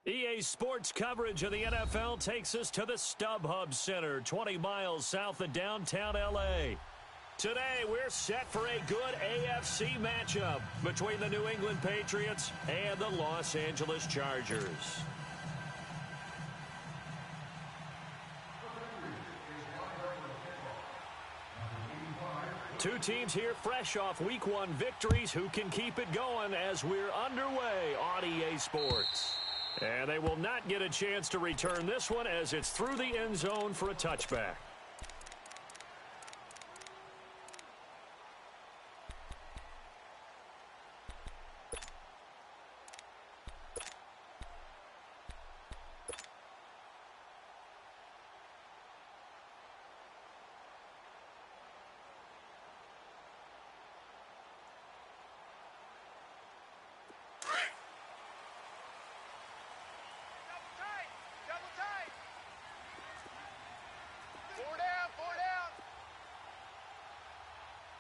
EA Sports coverage of the NFL takes us to the StubHub Center, 20 miles south of downtown L.A. Today, we're set for a good AFC matchup between the New England Patriots and the Los Angeles Chargers. Two teams here fresh off Week 1 victories who can keep it going as we're underway on EA Sports. And they will not get a chance to return this one as it's through the end zone for a touchback.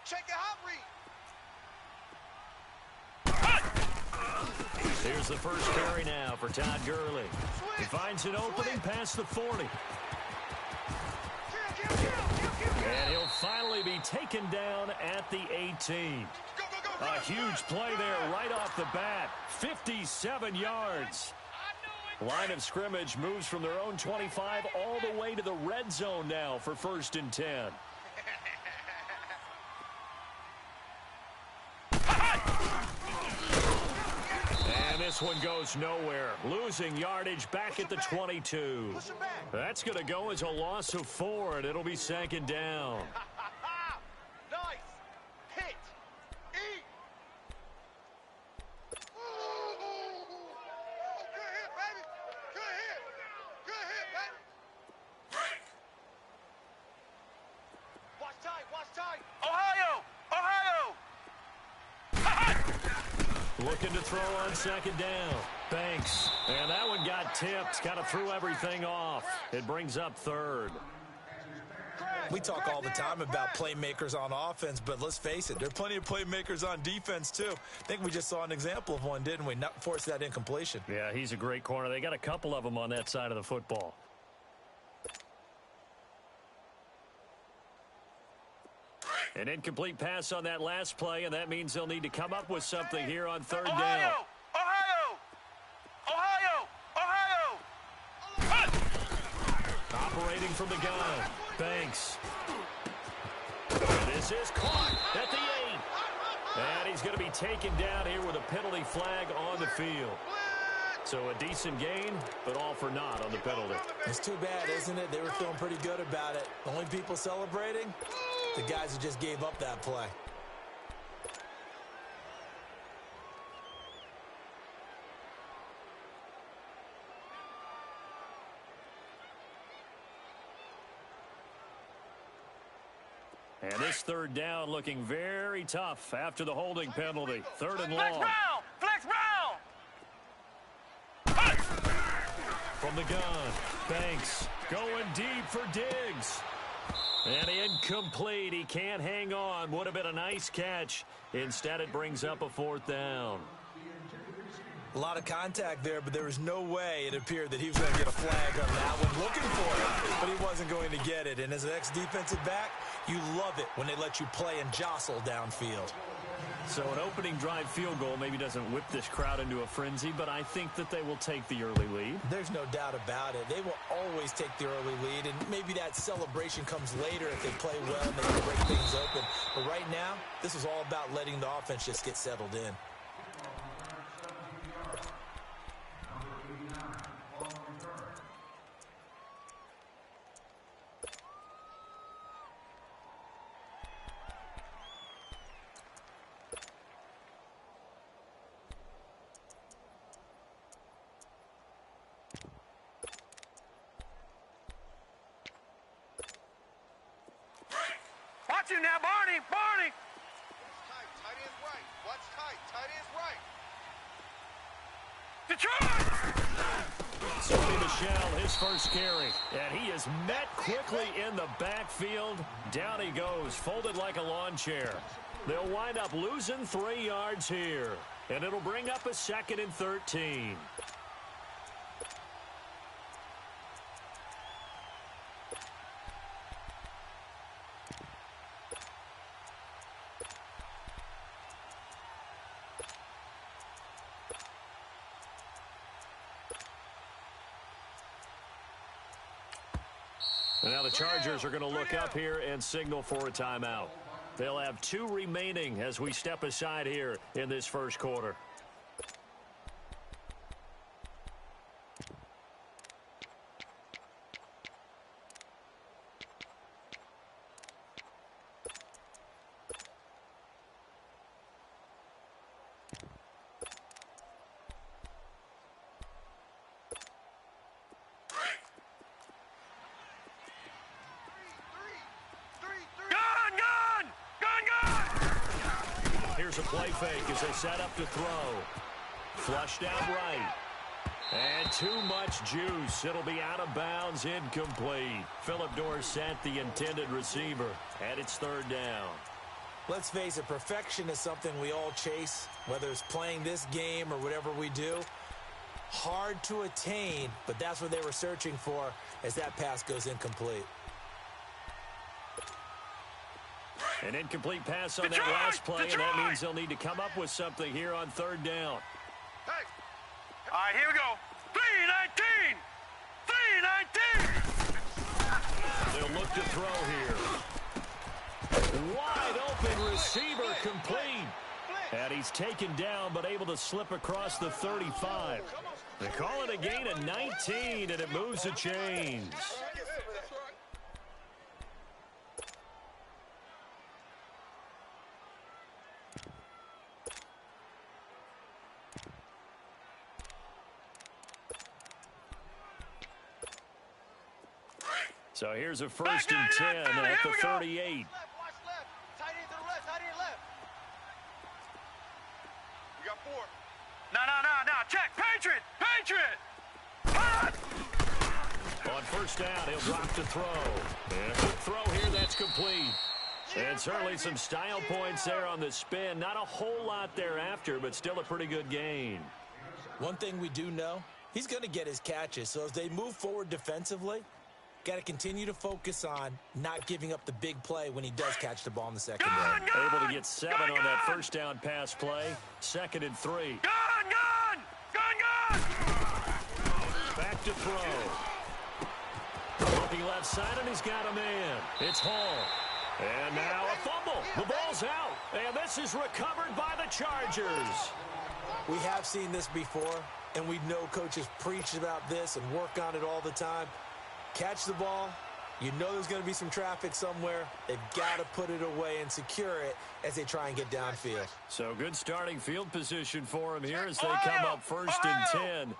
Check your hot read. Here's the first carry now for Todd Gurley. He finds an opening past the 40. And he'll finally be taken down at the 18. A huge play there right off the bat. 57 yards. Line of scrimmage moves from their own 25 all the way to the red zone now for 1st and 10. This one goes nowhere, losing yardage back at the 22. That's going to go as a loss of 4, and it'll be 2nd down. Nice. Hit. Eat. Good hit, baby. Good hit. Good hit, baby. Break. Watch tight. Watch tight. Ohio. Ohio. Looking to throw on 2nd down. Banks. And that one got tipped. Kind of threw everything off. It brings up 3rd. We talk all the time about playmakers on offense, but let's face it, there are plenty of playmakers on defense, too. I think we just saw an example of one, didn't we? Not force that incompletion. Yeah, he's a great corner. They got a couple of them on that side of the football. An incomplete pass on that last play, and that means they'll need to come up with something here on 3rd down. Ohio! Ohio! Ohio! Operating from the gun. Banks. This is caught at the 8. And he's going to be taken down here with a penalty flag on the field. So a decent gain, but all for naught on the penalty. It's too bad, isn't it? They were feeling pretty good about it. The only people celebrating? The guys who just gave up that play. And this 3rd down looking very tough after the holding penalty. 3rd and Flex long. Brown! Flex Brown! From the gun, Banks going deep for Diggs. And incomplete. He can't hang on. Would have been a nice catch. Instead, it brings up a 4th down. A lot of contact there, but there was no way it appeared that he was going to get a flag on that one. Looking for it, but he wasn't going to get it. And as an ex-defensive back, you love it when they let you play and jostle downfield. So an opening drive field goal maybe doesn't whip this crowd into a frenzy, but I think that they will take the early lead. There's no doubt about it. They will always take the early lead, and maybe that celebration comes later if they play well and they can break things open. But right now, this is all about letting the offense just get settled in. Watch him now, Barney! Barney! Watch tight, tight end's right. Watch tight, tight end's right. Detroit! Sony Michel, his first carry. And he is met quickly in the backfield. Down he goes, folded like a lawn chair. They'll wind up losing 3 yards here. And it'll bring up a 2nd and 13. Now the Chargers are going to look up here and signal for a timeout. They'll have 2 remaining as we step aside here in this first quarter. Here's a play fake as they set up to throw. Flushed out right. And too much juice. It'll be out of bounds, incomplete. Phillip Dorsett, the intended receiver, and it's 3rd down. Let's face it, perfection is something we all chase, whether it's playing this game or whatever we do. Hard to attain, but that's what they were searching for as that pass goes incomplete. An incomplete pass on that last play, and that means they'll need to come up with something here on 3rd down. Hey. All right, here we go. 3-19. 3-19. They'll look to throw here. Wide open receiver complete. And he's taken down, but able to slip across the 35. They call it a gain of 19, and it moves the chains. So here's a 1st and 10 at the 38. Watch left. Tight end to the left. Tight end left. We got 4. No. Check. Patriot. On 1st down, he'll drop to throw. And a quick throw here, that's complete. And certainly some style points there on the spin. Not a whole lot thereafter, but still a pretty good gain. One thing we do know, he's going to get his catches. So as they move forward defensively, got to continue to focus on not giving up the big play when he does catch the ball in the secondary. Able to get 7 on that 1st down pass play. 2nd and 3. Gun! Back to throw. Looking left side, and he's got a man. It's Hall. And now a fumble. The ball's out. And this is recovered by the Chargers. We have seen this before, and we know coaches preach about this and work on it all the time. Catch the ball. You know there's going to be some traffic somewhere. They've got to put it away and secure it as they try and get downfield. So good starting field position for him here as they come up 1st and 10.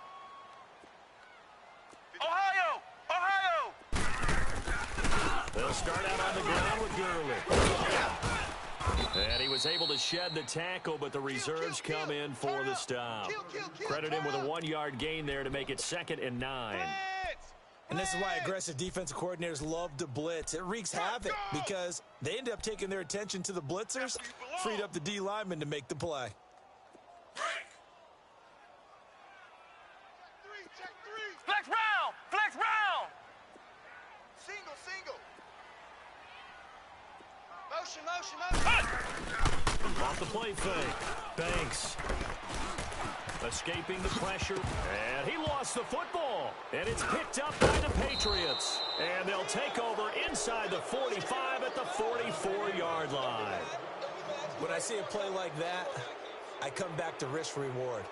Ohio! They'll start out on the ground with Gurley. And he was able to shed the tackle, but the reserves come in for the stop. Credit him with a 1-yard gain there to make it 2nd and 9. And this is why aggressive defensive coordinators love to blitz. It wreaks havoc because they end up taking their attention to the blitzers, freed up the D lineman to make the play. Flex round! Single! Motion! Off the play fake. Banks escaping the pressure, and he lost the football, and it's picked up by the Patriots, and they'll take over inside the 45 at the 44-yard line. When I see a play like that, I come back to risk reward.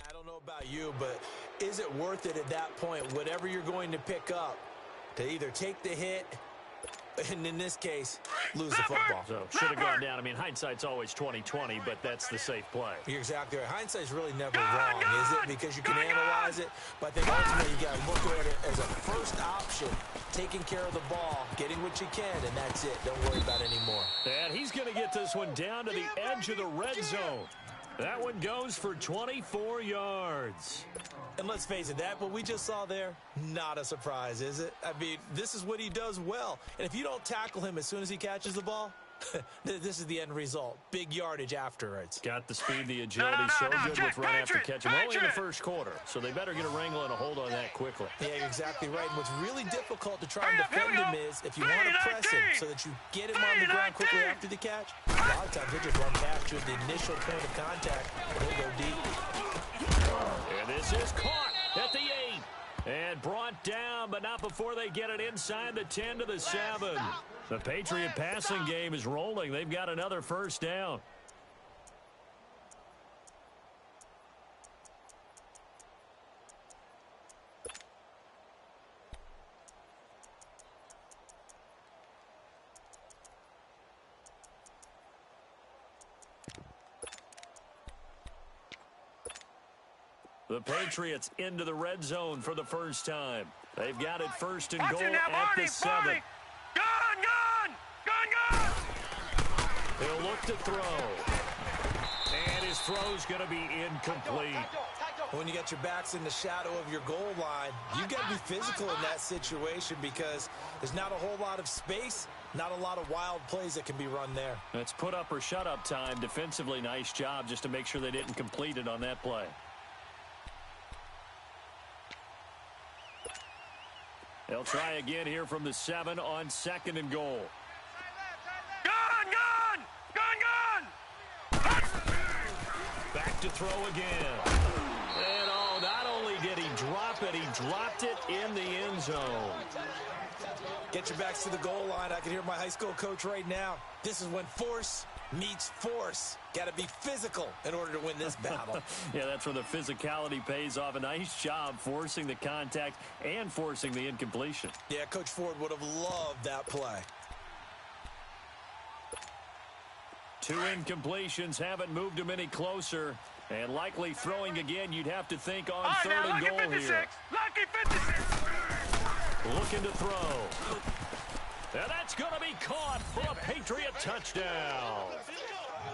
I don't know about you, but is it worth it at that point, whatever you're going to pick up, to either take the hit, and in this case, lose the football? So should have gone down. I mean, hindsight's always 20/20, but that's the safe play. You're exactly right. Hindsight's really never wrong, is it? Because you can analyze it, but I think ultimately you got to look at it as a first option, taking care of the ball, getting what you can, and that's it. Don't worry about it anymore. And he's going to get this one down to the edge of the red zone. That one goes for 24 yards. And let's face it, what we just saw there, not a surprise, is it? I mean, this is what he does well. And if you don't tackle him as soon as he catches the ball, this is the end result. Big yardage afterwards. Got the speed, the agility, so good with run after catch. Only in the first quarter, so they better get a wrangle and a hold on that quickly. Yeah, you're exactly right. And what's really difficult to try and defend him is if you want to press him so that you get him on the ground quickly after the catch, a lot of times he'll just run past you at the initial point of contact, and he'll go deep. And this is caught at the 8. And brought down, but not before they get it inside the 10 to the 7. The Patriot passing game is rolling. They've got another first down. The Patriots into the red zone for the first time. They've got it first and goal at the 7. Gun! He'll look to throw. And his throw's going to be incomplete. When you got your backs in the shadow of your goal line, you've got to be physical in that situation because there's not a whole lot of space, not a lot of wild plays that can be run there. That's put up or shut up time. Defensively, nice job just to make sure they didn't complete it on that play. They'll try again here from the 7 on 2nd and goal. Gun! Back to throw again. And not only did he drop it, he dropped it in the end zone. Get your backs to the goal line. I can hear my high school coach right now. This is when force meets force. Got to be physical in order to win this battle. Yeah, that's where the physicality pays off. A nice job forcing the contact and forcing the incompletion. Yeah, Coach Ford would have loved that play. 2 incompletions haven't moved him any closer. And likely throwing again, you'd have to think on 3rd and goal here. Lucky 56! Looking to throw. And that's going to be caught for a Patriot touchdown.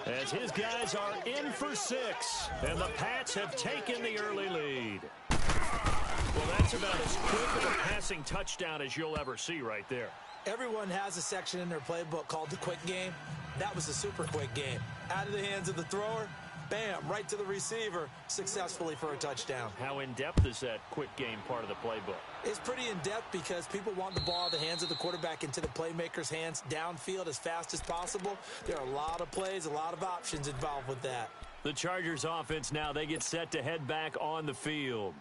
As his guys are in for 6. And the Pats have taken the early lead. Well, that's about as quick of a passing touchdown as you'll ever see right there. Everyone has a section in their playbook called the quick game. That was a super quick game. Out of the hands of the thrower, bam, right to the receiver, successfully for a touchdown. How in-depth is that quick game part of the playbook? It's pretty in-depth because people want the ball out of the hands of the quarterback into the playmaker's hands downfield as fast as possible. There are a lot of plays, a lot of options involved with that. The Chargers offense now, they get set to head back on the field.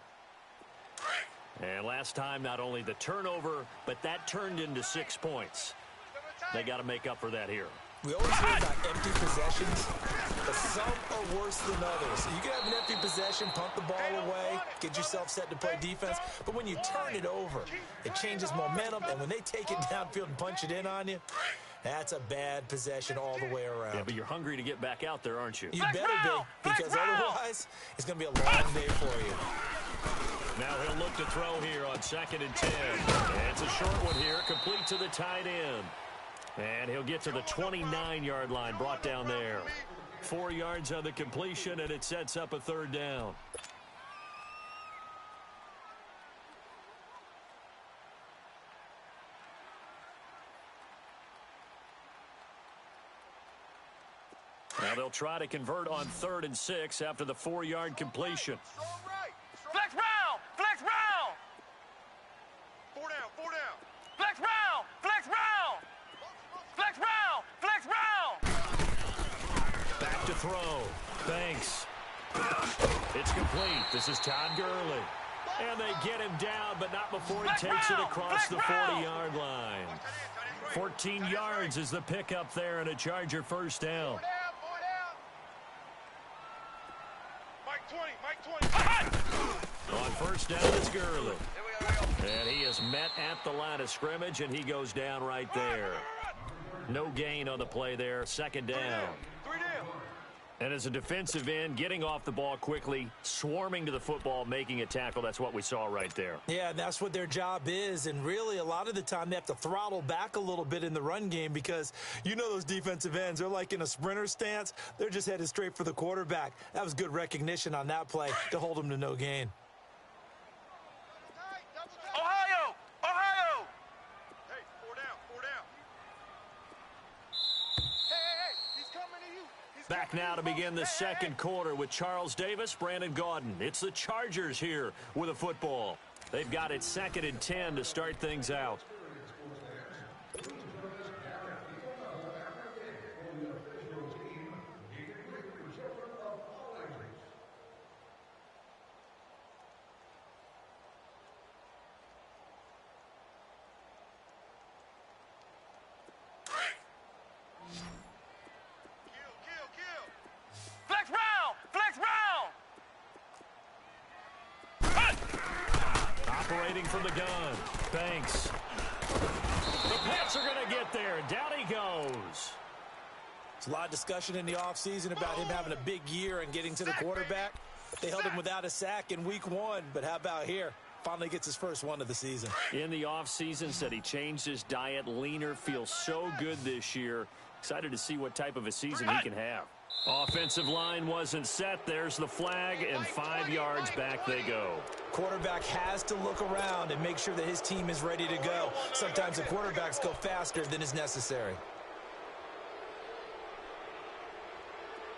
And last time, not only the turnover, but that turned into 6 points. They got to make up for that here. We always hear about empty possessions, but some are worse than others. You can have an empty possession, pump the ball away, get yourself set to play defense, but when you turn it over, it changes momentum, and when they take it downfield and punch it in on you, that's a bad possession all the way around. Yeah, but you're hungry to get back out there, aren't you? You better be, because otherwise it's going to be a long day for you. Now he'll look to throw here on 2nd and 10. And it's a short one here, complete to the tight end. And he'll get to the 29-yard line, brought down there. 4 yards on the completion, and it sets up a 3rd down. Now they'll try to convert on 3rd and 6 after the 4-yard completion. Flex round! Flex round! 4 down, 4 down. Flex round! Flex round! Flex round! Flex round! Back to throw. Thanks. It's complete. This is Todd Gurley. And they get him down, but not before he takes it across the 40-yard line. 14 yards is the pickup there and a Charger first down. On first down, it's Gurley. And he is met at the line of scrimmage, and he goes down right there. No gain on the play there. 2nd down. And as a defensive end, getting off the ball quickly, swarming to the football, making a tackle, that's what we saw right there. Yeah, that's what their job is. And really, a lot of the time, they have to throttle back a little bit in the run game because you know those defensive ends, they're like in a sprinter stance. They're just headed straight for the quarterback. That was good recognition on that play to hold them to no gain. Ohio! Ohio! Hey, 4 down, 4 down. Hey, he's coming to you. Back now to begin the second quarter with Charles Davis, Brandon Gaudin. It's the Chargers here with a football. They've got it 2nd and 10 to start things out. initiating from the gun. Banks. The Pats are going to get there. Down he goes. There's a lot of discussion in the offseason about him having a big year and getting to the quarterback. They held him without a sack in week 1, but how about here? Finally gets his first one of the season. In the offseason, said he changed his diet, leaner, feels so good this year. Excited to see what type of a season he can have. Offensive line wasn't set. There's the flag, and 5 yards back they go. Quarterback has to look around and make sure that his team is ready to go. Sometimes the quarterbacks go faster than is necessary.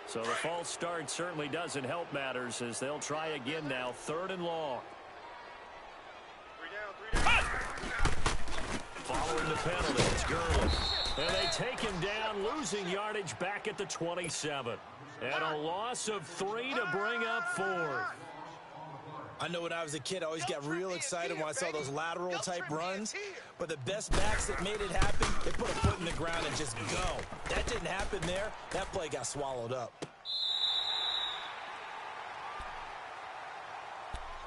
So the false start certainly doesn't help matters as they'll try again now. 3rd and long. Following the penalty, it's Gurley. And they take him down, losing yardage back at the 27. And a loss of 3 to bring up 4th. I know when I was a kid, I always got real excited when I saw those lateral-type runs. But the best backs that made it happen, they put a foot in the ground and just go. That didn't happen there. That play got swallowed up.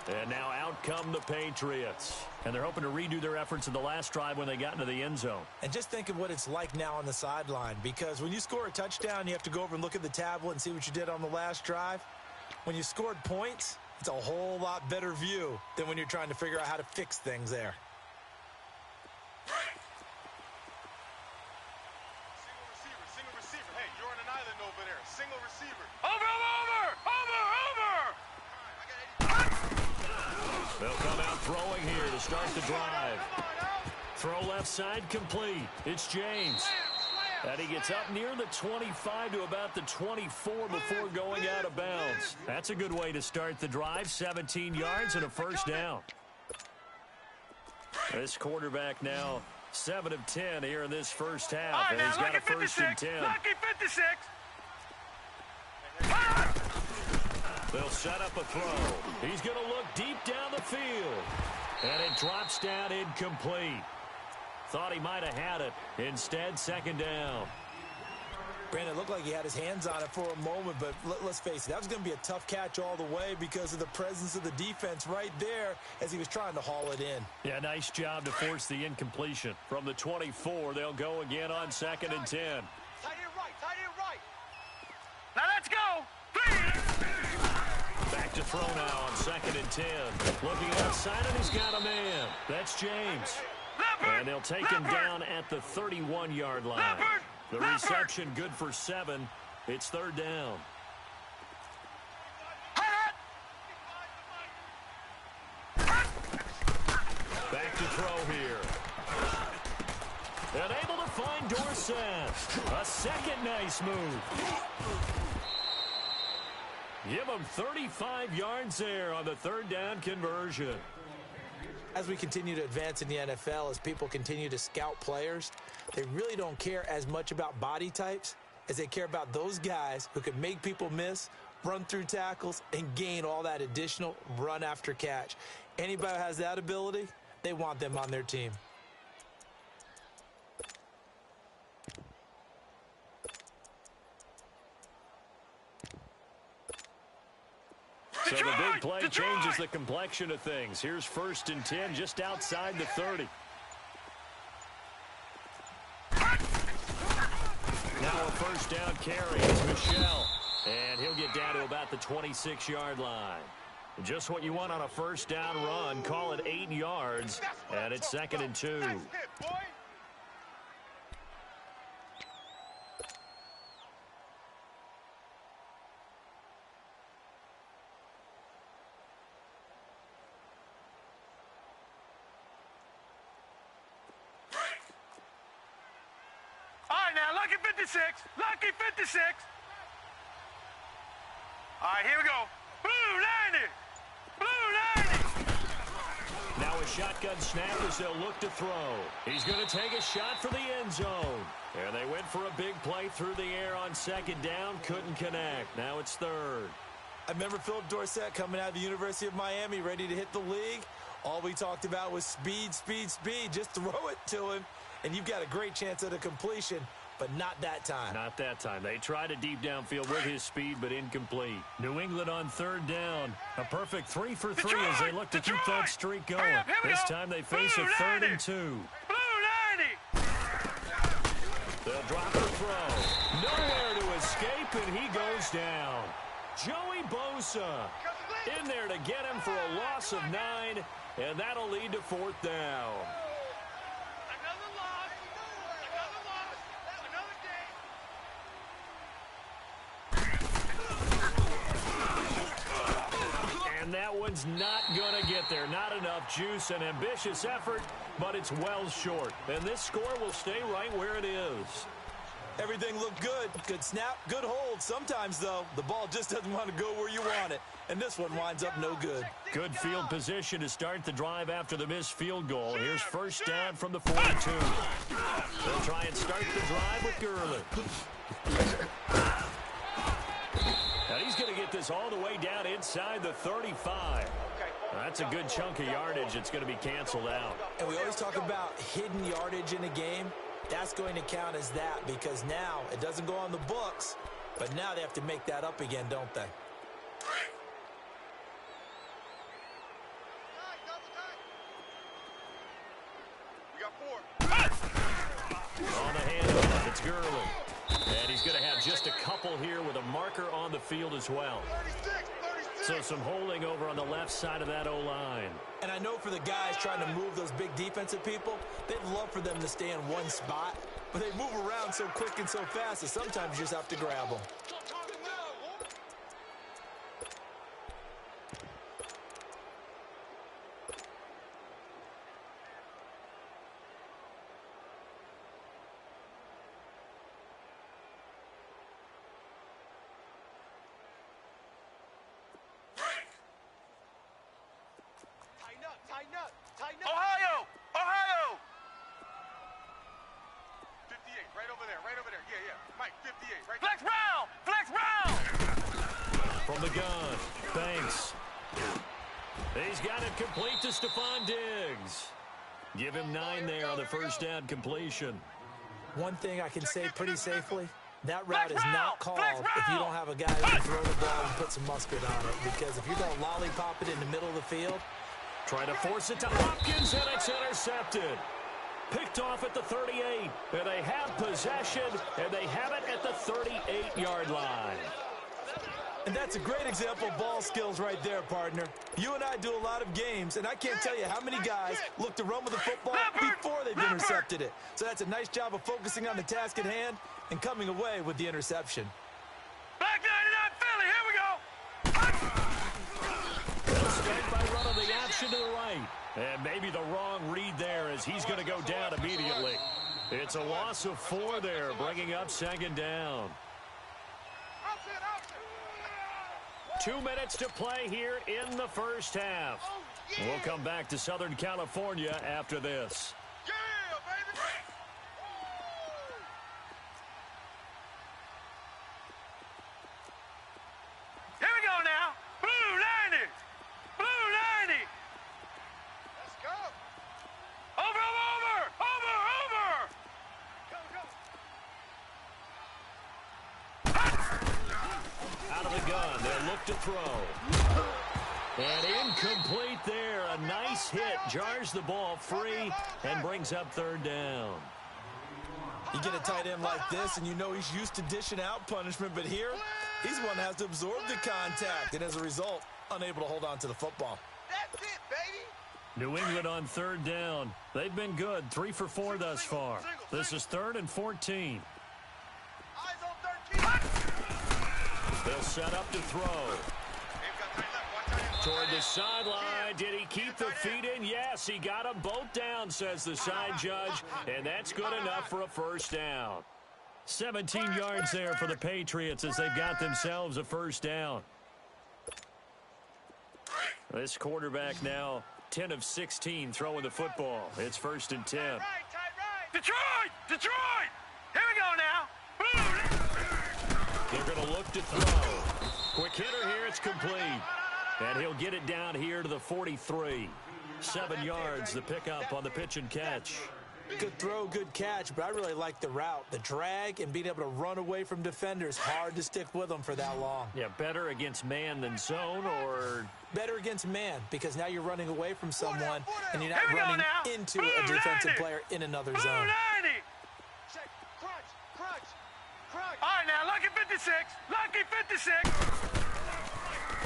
And now out come the Patriots. And they're hoping to redo their efforts in the last drive when they got into the end zone. And just think of what it's like now on the sideline. Because when you score a touchdown, you have to go over and look at the tablet and see what you did on the last drive. When you scored points, it's a whole lot better view than when you're trying to figure out how to fix things there. Single receiver. Hey, you're on an island over there. Single receiver. They'll come out throwing here to start the drive. Throw left side complete. It's James. And he gets up near the 25 to about the 24 before going out of bounds. That's a good way to start the drive. 17 yards and a first down. This quarterback now 7 of 10 here in this first half. And he's got a first and 10. Lucky 56. They'll set up a throw. He's going to look deep down the field. And it drops down incomplete. Thought he might have had it. Instead, 2nd down. Brandon, it looked like he had his hands on it for a moment, but let's face it, that was going to be a tough catch all the way because of the presence of the defense right there as he was trying to haul it in. Yeah, nice job to force the incompletion. From the 24, they'll go again on 2nd and 10. Tight end right. Now let's go. Back to throw now on 2nd and 10. Looking outside, and he's got a man. That's James. And they'll take him down at the 31-yard line. The reception good for 7. It's 3rd down. Back to throw here. And able to find Dorsett. A second nice move. Give him 35 yards there on the 3rd down conversion. As we continue to advance in the NFL, as people continue to scout players, they really don't care as much about body types as they care about those guys who can make people miss, run through tackles, and gain all that additional run after catch. Anybody who has that ability, they want them on their team. So the big play changes the complexion of things. Here's 1st and 10 just outside the 30. Now a first down carry. It's Michelle. And he'll get down to about the 26-yard line. Just what you want on a first down run. Call it 8 yards. And it's 2nd and 2. Lucky 56. Lucky 56. All right, here we go. Blue 90. Now a shotgun snap as they'll look to throw. He's going to take a shot for the end zone. And they went for a big play through the air on 2nd down. Couldn't connect. Now it's 3rd. I remember Philip Dorsett coming out of the University of Miami ready to hit the league. All we talked about was speed, speed, speed. Just throw it to him, and you've got a great chance at a completion. but not that time. Not that time. They tried a deep downfield with his speed, but incomplete. New England on third down. A perfect 3 for 3 as they look to keep that streak going. This time they face a 3rd and 2. Blue 90. They'll drop the throw. Nowhere to escape, and he goes down. Joey Bosa in there to get him for a loss of 9, and that'll lead to 4th down. Another loss. Another loss. Another day. And that one's not going to get there. Not enough juice. An ambitious effort, but it's well short. And this score will stay right where it is. Everything looked good. Good snap, good hold. Sometimes, though, the ball just doesn't want to go where you want it. And this one winds up no good. Good field position to start the drive after the missed field goal. Here's first down from the 42. They'll try and start the drive with Gurley. Now he's going to get this all the way down inside the 35. That's a good chunk of yardage. It's going to be canceled out. And we always talk about hidden yardage in a game. That's going to count as that because now it doesn't go on the books, but now they have to make that up again, don't they? We got 4. On the handoff, it's Gurley. And he's going to have just a couple here with a marker on the field as well. 36. So some holding over on the left side of that O-line. And I know for the guys trying to move those big defensive people, they'd love for them to stay in one spot, but they move around so quick and so fast that sometimes you just have to grab them. Tighten up. Ohio! Ohio! 58, right over there. Yeah. Mike, 58, right there. Flex round! From the gun, Banks. He's got it complete to Stephon Diggs. Give him 9 there on the first down completion. One thing I can say pretty safely, that route is not called if you don't have a guy who can throw the ball and put some mustard on it. Because if you're going to lollipop it in the middle of the field, try to force it to Hopkins, and it's intercepted. Picked off at the 38, and they have possession, and they have it at the 38-yard line. And that's a great example of ball skills right there, partner. You and I do a lot of games, and I can't tell you how many guys look to run with the football before they've intercepted it. So that's a nice job of focusing on the task at hand and coming away with the interception. Back 99 Philly, here we go. They'll start by running the option to the right. And maybe the wrong read there as he's going to go down immediately. It's a loss of 4 there, bringing up second down. 2 minutes to play here in the first half. We'll come back to Southern California after this. Yeah, baby! Here we go now. Blue 90. Blue 90. Let's go. Over. Go. Out of the gun, they'll look to throw. And incomplete there. A nice hit. Jars the ball free and brings up third down. You get a tight end like this, and you know he's used to dishing out punishment, but here, he's the one that has to absorb the contact, and as a result, unable to hold on to the football. That's it, baby. New England on third down. They've been good, 3 for 4 thus far. This is 3rd and 14. Eyes on 13. They'll set up to throw. Toward the sideline. Did he keep the feet in? Yes, he got them both down, says the side judge, and that's good enough for a first down. 17 yards there for the Patriots as they've got themselves a first down. This quarterback now 10 of 16 throwing the football. It's 1st and 10. Detroit! Here we go now. They're going to look to throw. Quick hitter here, it's complete. And he'll get it down here to the 43. 7 yards, the pickup on the pitch and catch. Good throw, good catch, but I really like the route. The drag and being able to run away from defenders, hard to stick with them for that long. Yeah, better against man than zone, or... Better against man, because now you're running away from someone and you're not running into a defensive player in another zone. Check. Crunch. All right, now, lucky 56. Lucky 56.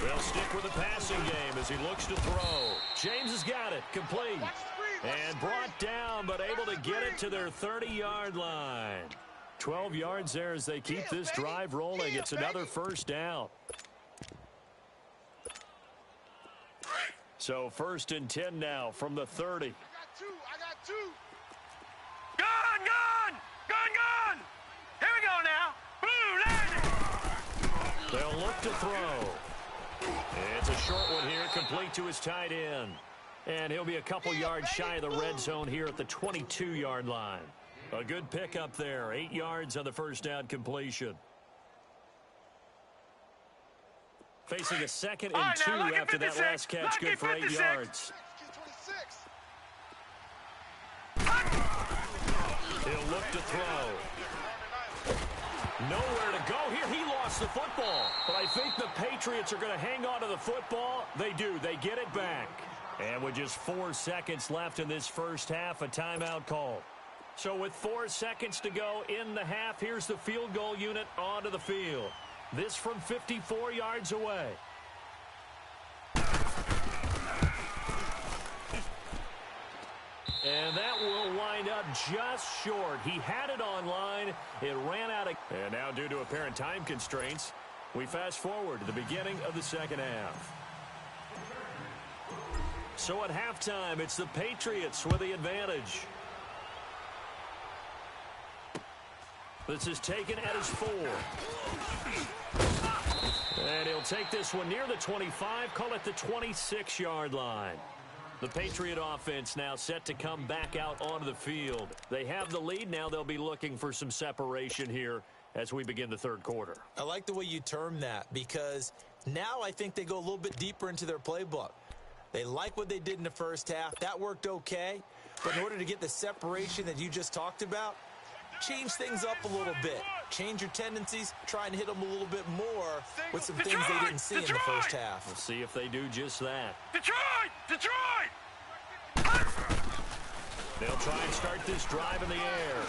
They'll stick with the passing game as he looks to throw. James has got it, complete. And brought down, but able to get it to their 30-yard line. 12 yards there as they keep this drive rolling. It's another first down. So 1st and 10 now from the 30. I got two. Gun! Here we go now. Boom, They'll look to throw. It's a short one here, complete to his tight end. And he'll be a couple yards shy of the red zone here at the 22-yard line. A good pickup there, 8 yards on the first down completion. Facing a 2nd and 2 after that last catch, good for 8 yards. He'll look to throw. Nowhere to go here. He lost the football. But I think the Patriots are going to hang on to the football. They do. They get it back. And with just 4 seconds left in this first half, a timeout call. So with 4 seconds to go in the half, here's the field goal unit onto the field. This from 54 yards away. And that will wind up just short. He had it online. It ran out of... And now due to apparent time constraints, we fast forward to the beginning of the second half. So at halftime, it's the Patriots with the advantage. This is taken at his 4. And he'll take this one near the 25, call it the 26-yard line. The Patriot offense now set to come back out onto the field. They have the lead. Now they'll be looking for some separation here as we begin the third quarter. I like the way you term that, because now I think they go a little bit deeper into their playbook. They like what they did in the first half. That worked okay. But in order to get the separation that you just talked about, change things up a little bit. Change your tendencies. Try and hit them a little bit more with some things they didn't see in the first half. We'll see if they do just that. Detroit! They'll try and start this drive in the air.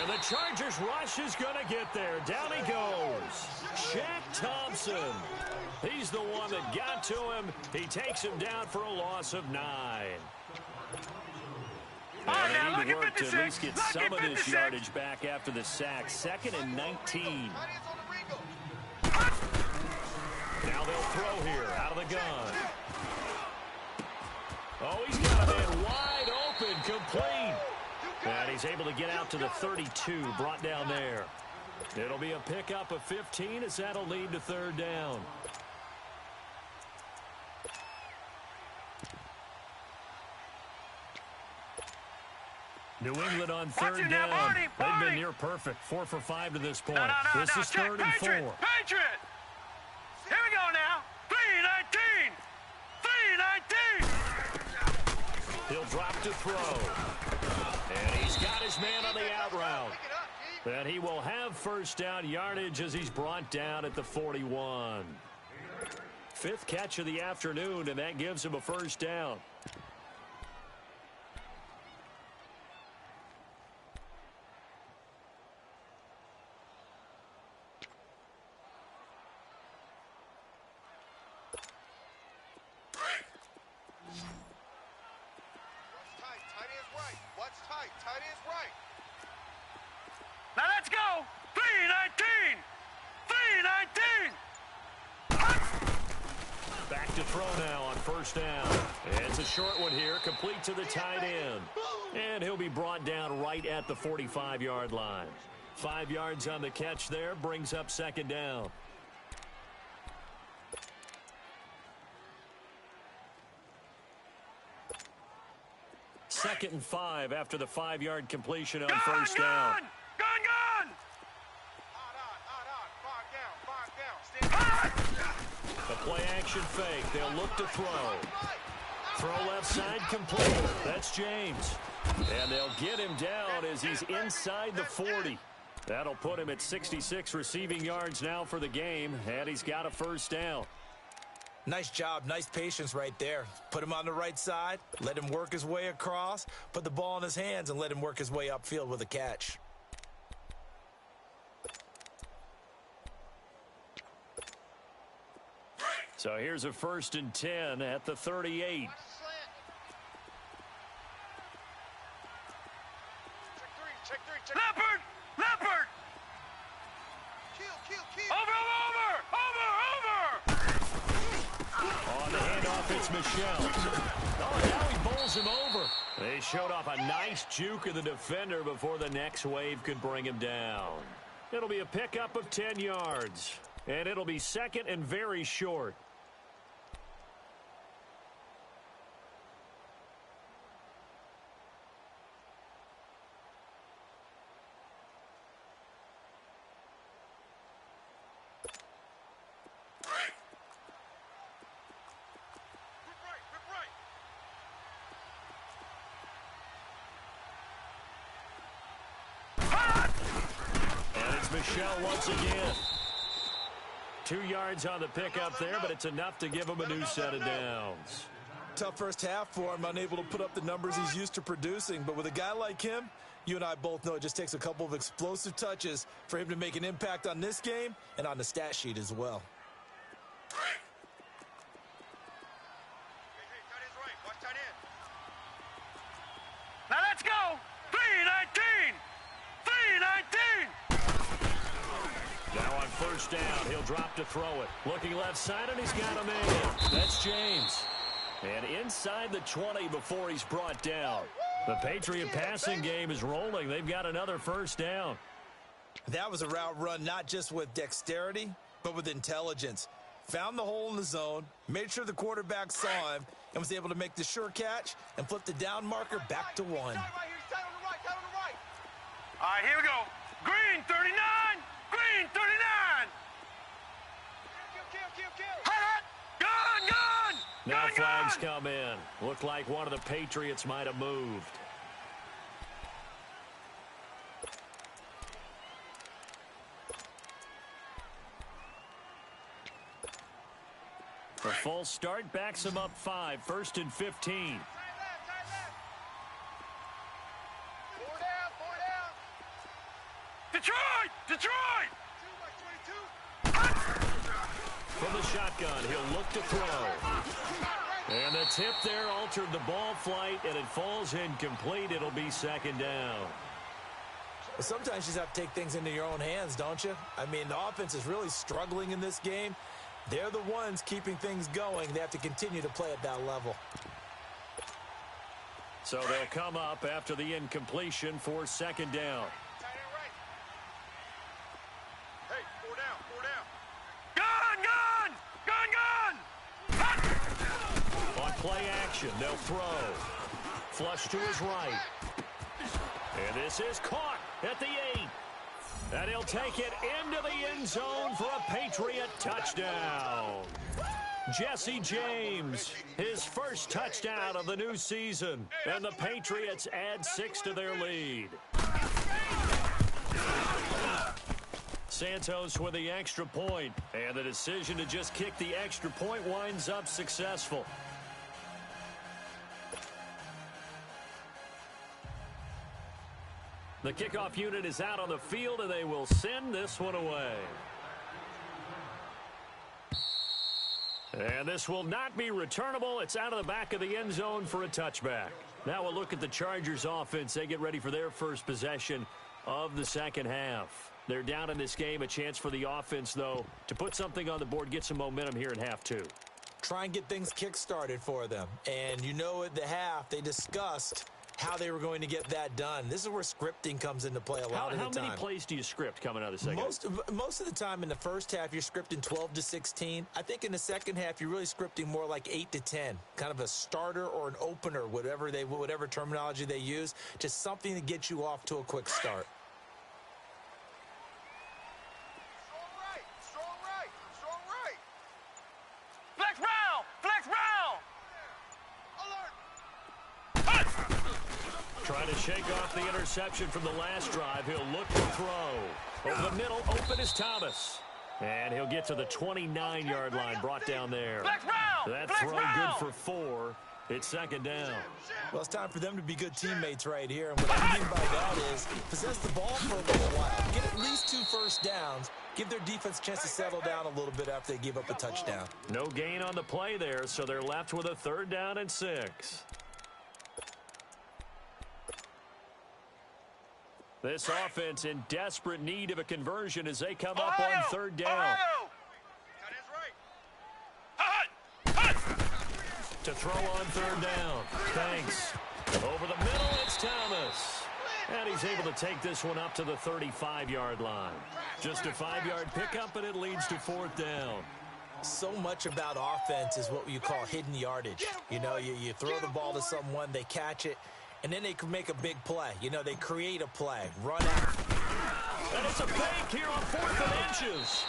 And the Chargers rush is going to get there. Down he goes. Shaq Thompson. He's the one that got to him. He takes him down for a loss of 9. And they need to work to at least get some of this yardage back after the sack. 2nd and 19. Now they'll throw here out of the gun. Oh, he's got a man wide open, complete. And he's able to get out to the 32, brought down there. It'll be a pickup of 15 as that'll lead to 3rd down. New England on 3rd down. They've been near perfect. 4 for 5 to this point. This is 3rd and 4. Patriot! Here we go now. 3-19. 3-19. He'll drop to throw. And he's got his man on the out route. And he will have 1st down yardage as he's brought down at the 41. 5th catch of the afternoon, and that gives him a 1st down. Now let's go! 3-19! 3-19! Back to throw now on 1st down. It's a short one here, complete to the tight end. And he'll be brought down right at the 45-yard line. 5 yards on the catch there, brings up 2nd down. Second and 5 after the 5-yard completion on 1st down. Gun! The play action fake. They'll look to throw. Throw left side complete. That's James. And they'll get him down as he's inside the 40. That'll put him at 66 receiving yards now for the game, and he's got a first down. Nice job, nice patience right there. Put him on the right side, let him work his way across, put the ball in his hands, and let him work his way upfield with a catch. So here's a 1st and 10 at the 38. Leopard! Leopard! Kill! Over! On the handoff, it's Michel. Oh, now he bowls him over. They showed off a nice juke of the defender before the next wave could bring him down. It'll be a pickup of 10 yards, and it'll be 2nd and very short. Michel once again. 2 yards on the pickup there, but it's enough to give him a new set of downs. Tough first half for him, unable to put up the numbers he's used to producing. But with a guy like him, you and I both know it just takes a couple of explosive touches for him to make an impact on this game and on the stat sheet as well. Now let's go! 3-19! 3-19! Now on first down, he'll drop to throw it. Looking left side, and he's got a man. That's James. And inside the 20 before he's brought down. The Patriot passing game is rolling. They've got another first down. That was a route run not just with dexterity, but with intelligence. Found the hole in the zone, made sure the quarterback saw him, and was able to make the sure catch and flip the down marker back to 1. All right, here we go. Green 39! Green 39! Gun! Now flags come in. Looked like one of the Patriots might have moved. The full start backs him up 5, 1st and 15. Detroit! From the shotgun, he'll look to throw. And the tip there altered the ball flight, and it falls incomplete. It'll be 2nd down. Well, sometimes you just have to take things into your own hands, don't you? I mean, the offense is really struggling in this game. They're the ones keeping things going. They have to continue to play at that level. So they'll come up after the incompletion for 2nd down. Play action, they'll throw. Flush to his right. And this is caught at the 8. And he'll take it into the end zone for a Patriot touchdown. Jesse James, his first touchdown of the new season. And the Patriots add 6 to their lead. Santos with the extra point. And the decision to just kick the extra point winds up successful. The kickoff unit is out on the field, and they will send this one away. And this will not be returnable. It's out of the back of the end zone for a touchback. Now we'll look at the Chargers offense. They get ready for their first possession of the second half. They're down in this game. A chance for the offense, though, to put something on the board, get some momentum here in half 2. Try and get things kick-started for them. And you know at the half, they discussed how they were going to get that done. This is where scripting comes into play a lot of the time. How many plays do you script coming out of the second? Most of the time in the first half, you're scripting 12 to 16. I think in the second half, you're really scripting more like 8 to 10. Kind of a starter or an opener, whatever terminology they use. Just something to get you off to a quick start. Flex round! Trying Trying to shake off the interception from the last drive. He'll look to throw. Over the middle, open is Thomas. And he'll get to the 29-yard line, brought down there. That throw good for 4. It's second down. Well, it's time for them to be good teammates right here. And what I mean by that is possess the ball for a little while. Get at least 2 first downs. Give their defense a chance to settle down a little bit after they give up a touchdown. No gain on the play there, so they're left with a 3rd down and 6. This offense in desperate need of a conversion as they come up on 3rd down. To throw on 3rd down. Thanks. Over the middle, it's Thomas. And he's able to take this one up to the 35-yard line. Just a 5-yard pickup, and it leads to 4th down. So much about offense is what you call hidden yardage. You know, you throw the ball to someone, they catch it, and then they can make a big play. You know, they create a play, run out. And it's a fake here on 4th and inches.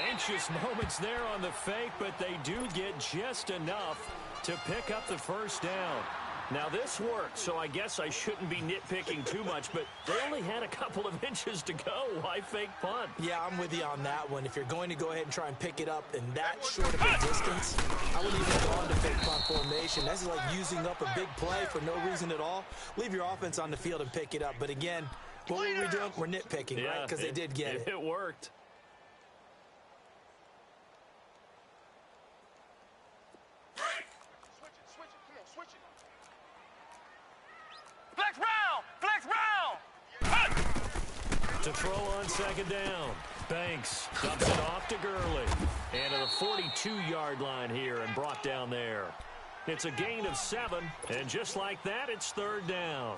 Anxious moments there on the fake, but they do get just enough to pick up the 1st down. Now, this worked, so I guess I shouldn't be nitpicking too much, but they only had a couple of inches to go. Why fake punt? Yeah, I'm with you on that one. If you're going to go ahead and try and pick it up in that short of a distance, I wouldn't even go on to fake punt formation. That's like using up a big play for no reason at all. Leave your offense on the field and pick it up. But again, what were we doing? We're nitpicking, right? Because they did get it. It worked. To throw on 2nd down. Banks dumps it off to Gurley. And to the 42-yard line here and brought down there. It's a gain of 7, and just like that, it's 3rd down.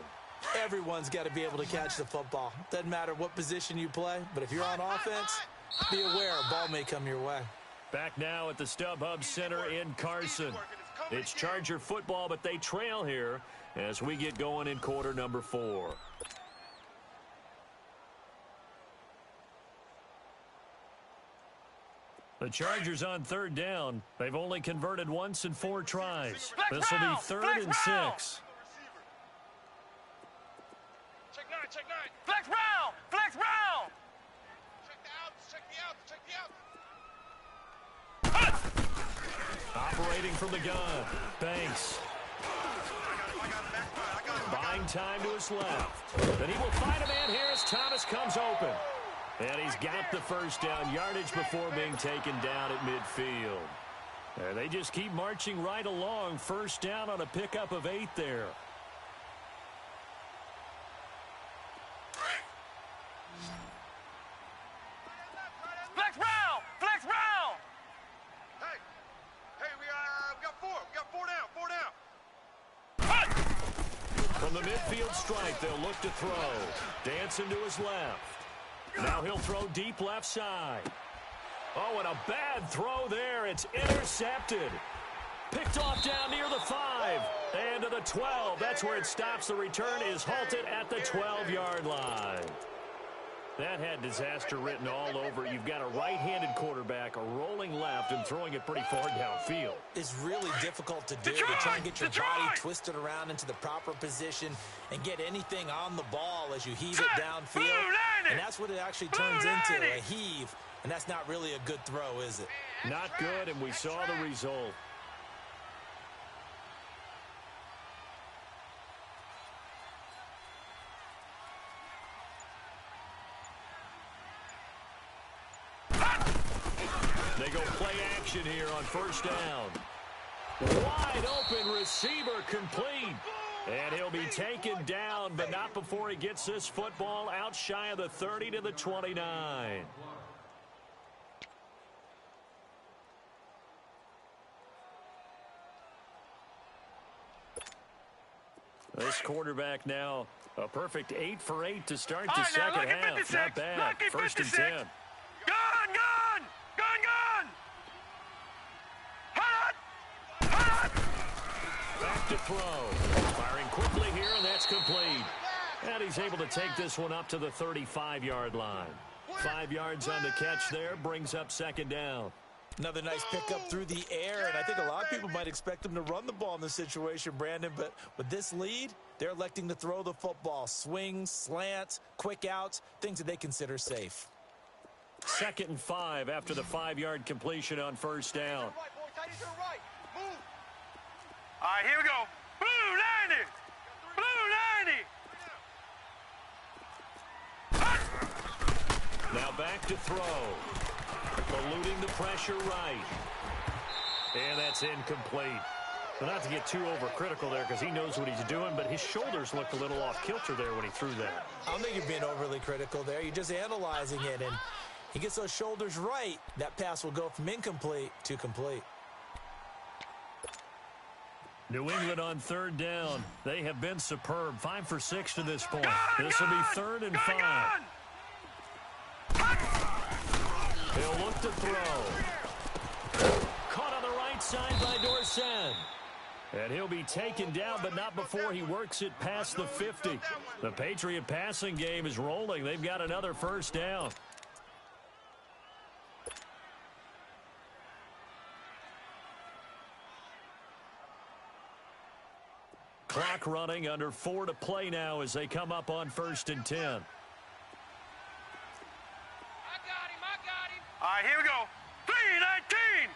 Everyone's got to be able to catch the football. Doesn't matter what position you play, but if you're on offense, be aware a ball may come your way. Back now at the StubHub Center in Carson. It's Charger football, but they trail here as we get going in quarter number 4. The Chargers on 3rd down. They've only converted once in 4 tries. This will be 3rd and 6. Check 9, check 9. Flex round, flex round. Check the outs, Operating from the gun. Banks. Buying time to his left. Then he will find a man here as Thomas comes open. And he's got the 1st down yardage before being taken down at midfield. And they just keep marching right along. 1st down on a pickup of 8 there. Flex round, flex round. Hey, we got 4. We got 4 down, 4 down. From the midfield stripe, they'll look to throw. Dancing to his left. Now he'll throw deep left side. Oh, and a bad throw there. It's intercepted. Picked off down near the 5. And to the 12. That's where it stops. The return is halted at the 12-yard line. That had disaster written all over it. You've got a right-handed quarterback rolling left and throwing it pretty far downfield. It's really difficult to do, to try and get your body twisted around into the proper position and get anything on the ball as you heave it downfield. And that's what it actually turns into, a heave. And that's not really a good throw, is it? Not good, and we saw the result. They go play action here on 1st down. Wide open receiver complete. And he'll be taken down, but not before he gets this football out shy of the 30 to the 29. This quarterback now a perfect 8 for 8 to start the second half. Not bad. 1st and 10. Gun! Hot! Back to throw. Firing quickly here, and that's complete. And he's able to take this one up to the 35-yard line. 5 yards on the catch there, brings up 2nd down. Another nice pickup through the air, and I think a lot of people might expect them to run the ball in this situation, Brandon, but with this lead, they're electing to throw the football. Swings, slants, quick outs, things that they consider safe. 2nd and 5 after the 5-yard completion on first down. All right, here we go. Blue 90! Blue 90! Now back to throw. Eluding the pressure right. And that's incomplete. So not to get too overcritical there because he knows what he's doing, but his shoulders looked a little off kilter there when he threw that. I don't think you're being overly critical there. You're just analyzing it, and he gets those shoulders right. That pass will go from incomplete to complete. New England on 3rd down. They have been superb. 5 for 6 to this point. This will be 3rd and 5. He'll look to throw. Caught on the right side by Dorsett. And he'll be taken down, but not before he works it past the 50. The Patriot passing game is rolling. They've got another first down. Clock running, under 4 to play now as they come up on 1st and 10. I got him. All right, here we go. 3-19.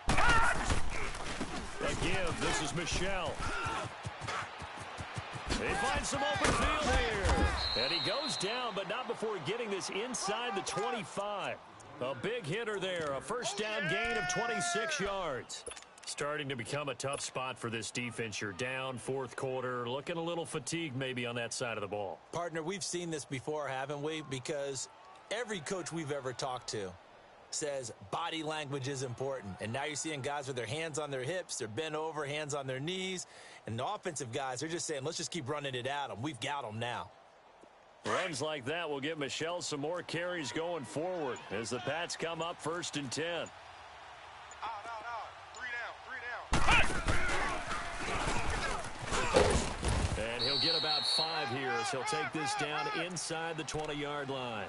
3-19. A give. This is Michelle. They find some open field here. And he goes down, but not before getting this inside the 25. A big hitter there. A first down gain of 26 yards. Starting to become a tough spot for this defense. You're down 4th quarter, looking a little fatigued maybe on that side of the ball. Partner, we've seen this before, haven't we? Because every coach we've ever talked to says body language is important. And now you're seeing guys with their hands on their hips, they're bent over, hands on their knees. And the offensive guys, they're just saying, let's just keep running it at them. We've got them now. Runs like that will give Michelle some more carries going forward as the Pats come up 1st and 10. And he'll get about 5 here as he'll take this down inside the 20-yard line.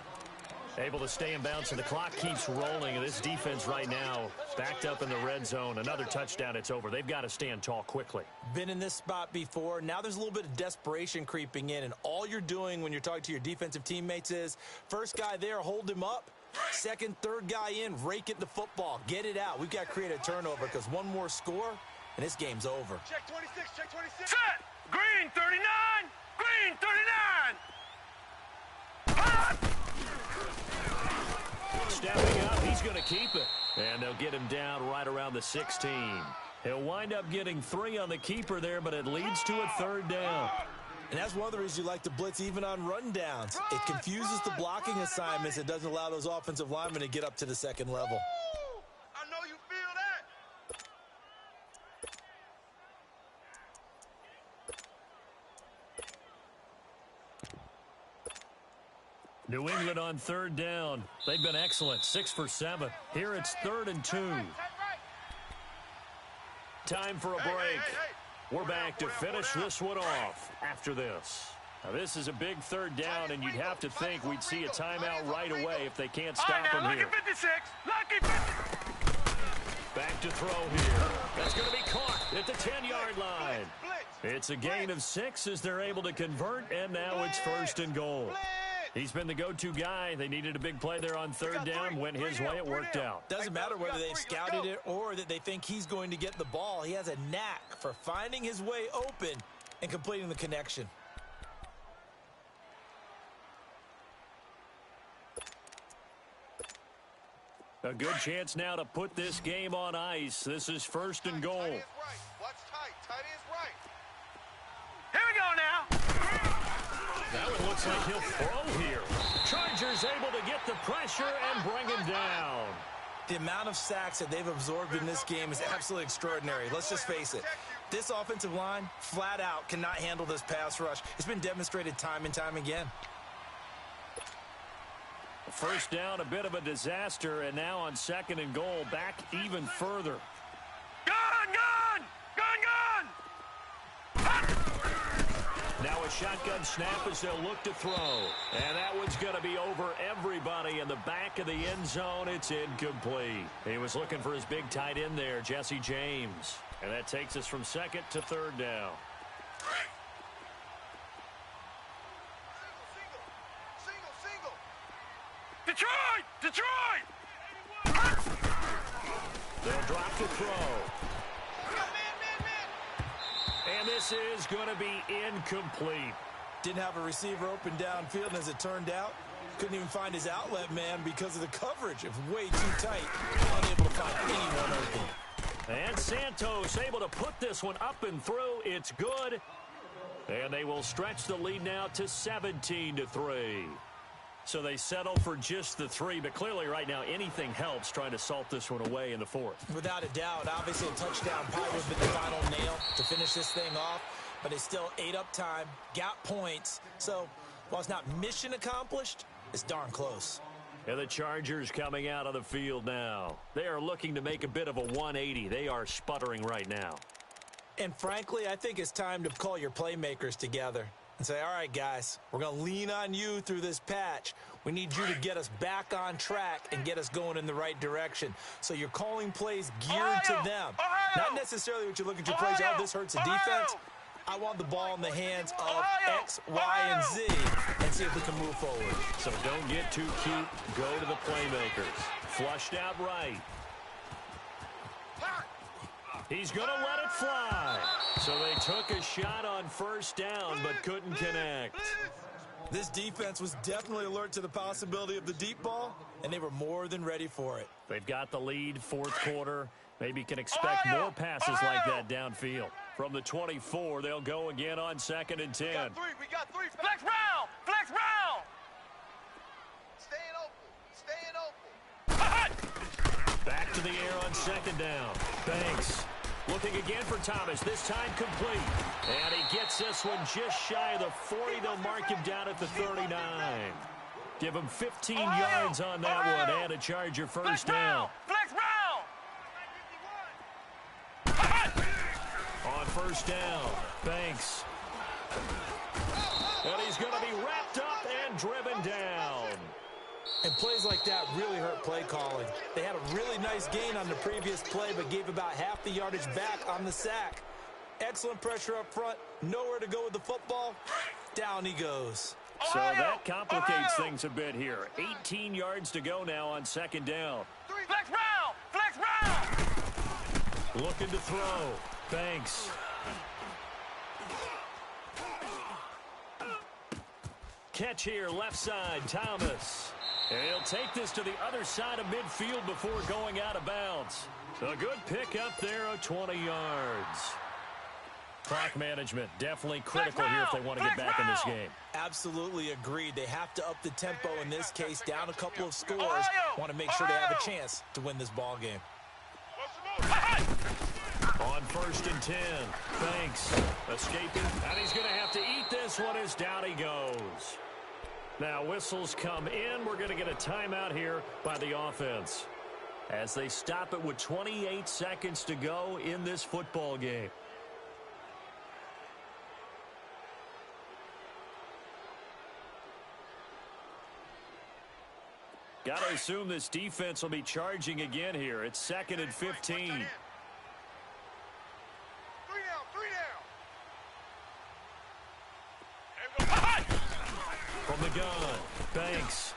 Able to stay in bounds, and the clock keeps rolling. And this defense right now backed up in the red zone. Another touchdown, it's over. They've got to stand tall quickly. Been in this spot before. Now there's a little bit of desperation creeping in, and all you're doing when you're talking to your defensive teammates is first guy there, hold him up. Second, third guy in, rake it the football. Get it out. We've got to create a turnover because one more score, and this game's over. Check 26, check 26. Set! Green 39! Green 39! Stepping up, he's going to keep it. And they'll get him down right around the 16. He'll wind up getting 3 on the keeper there, but it leads to a 3rd down. And that's one of the reasons you like to blitz even on rundowns. It confuses the blocking assignments. It doesn't allow those offensive linemen to get up to the second level. I know you feel that. New England on 3rd down. They've been excellent, 6 for 7. Here it's 3rd and 2. Time for a break. We're back to finish this one off after this. Now, this is a big 3rd down, and you'd have to think we'd see a timeout right away if they can't stop him here. Lucky 56. Lucky 56. Back to throw here. That's going to be caught at the 10-yard line. It's a gain of 6 as they're able to convert, and now it's 1st and goal. He's been the go-to guy. They needed a big play there on 3rd down. Went his way. It worked out. Doesn't matter whether they've scouted it or that they think he's going to get the ball. He has a knack for finding his way open and completing the connection. A good chance now to put this game on ice. This is 1st and goal. Tight is right. Watch tight. Tight is right. Here we go now. That one looks like he'll throw here. Chargers able to get the pressure and bring him down. The amount of sacks that they've absorbed in this game is absolutely extraordinary. Let's just face it. This offensive line, flat out, cannot handle this pass rush. It's been demonstrated time and time again. First down, a bit of a disaster, and now on 2nd and goal, back even further. Gun! Gun! Gun! Gun! Now a shotgun snap as they'll look to throw. And that one's going to be over everybody in the back of the end zone. It's incomplete. He was looking for his big tight end there, Jesse James. And that takes us from second to third down. Detroit! Detroit! They'll drop the throw. And this is going to be incomplete. Didn't have a receiver open downfield, and as it turned out, couldn't even find his outlet man because of the coverage. It was way too tight. Unable to find anyone open. And Santos able to put this one up and through. It's good. And they will stretch the lead now to 17-3. So they settle for just the 3, but clearly right now anything helps trying to salt this one away in the fourth. Without a doubt, obviously a touchdown probably would have been the final nail to finish this thing off, but it's still ate up time, got points. So while it's not mission accomplished, it's darn close. And the Chargers coming out of the field now. They are looking to make a bit of a 180. They are sputtering right now. And frankly, I think it's time to call your playmakers together and say, all right, guys, we're going to lean on you through this patch. We need you to get us back on track and get us going in the right direction. So you're calling plays geared to them. Not necessarily what you look at your plays, oh, this hurts the defense. I want the ball in the hands of X, Y, and Z and see if we can move forward. So don't get too cute. Go to the playmakers. Flushed out right. He's going to let it fly. So they took a shot on first down but couldn't connect. This defense was definitely alert to the possibility of the deep ball, and they were more than ready for it. They've got the lead, fourth quarter. Maybe can expect more passes like that downfield. From the 24, they'll go again on 2nd and 10. We got three. Flex round! Flex round! Staying open. Back to the air on 2nd down. Banks looking again for Thomas, this time complete. And he gets this one just shy of the 40. They'll mark him down at the 39. Give him 15 yards on that one and a Charger first down. Flex round! On first down, Banks. And he's going to be wrapped up and driven down. And plays like that really hurt play calling. They had a really nice gain on the previous play, but gave about half the yardage back on the sack. Excellent pressure up front. Nowhere to go with the football. Down he goes. So that complicates things a bit here. 18 yards to go now on 2nd down. Flex round! Flex round! Looking to throw. Banks. Catch here, left side, Thomas. And he'll take this to the other side of midfield before going out of bounds. A good pick up there of 20 yards. Clock management definitely critical here if they want to get back in this game. Absolutely agreed. They have to up the tempo in this case, down a couple of scores. Want to make sure they have a chance to win this ball game. On 1st and 10, Banks escaping, and he's going to have to eat this one as down he goes. Now whistles come in. We're going to get a timeout here by the offense as they stop it with 28 seconds to go in this football game. Got to assume this defense will be charging again here. It's 2nd and 15. From the gun, Banks.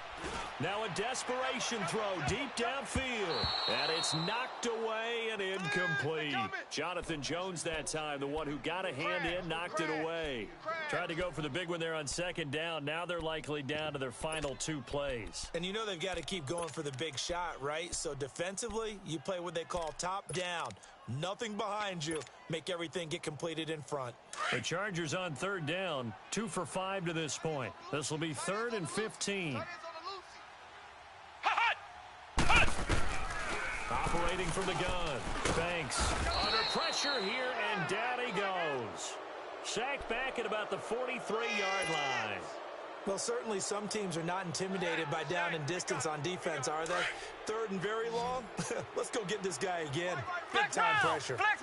Now a desperation throw deep downfield. And it's knocked away and incomplete. Jonathan Jones that time, the one who got a hand in, knocked it away. Tried to go for the big one there on 2nd down. Now they're likely down to their final 2 plays. And you know they've got to keep going for the big shot, right? So defensively, you play what they call top down. Nothing behind you. Make everything get completed in front. The Chargers on 3rd down, 2 for 5 to this point. This will be 3rd and 15. Operating from the gun. Banks under pressure here, and down he goes. Sacked back at about the 43-yard line. Well, certainly some teams are not intimidated by down and distance on defense, are they? 3rd and very long? Let's go get this guy again. Big time pressure. Flex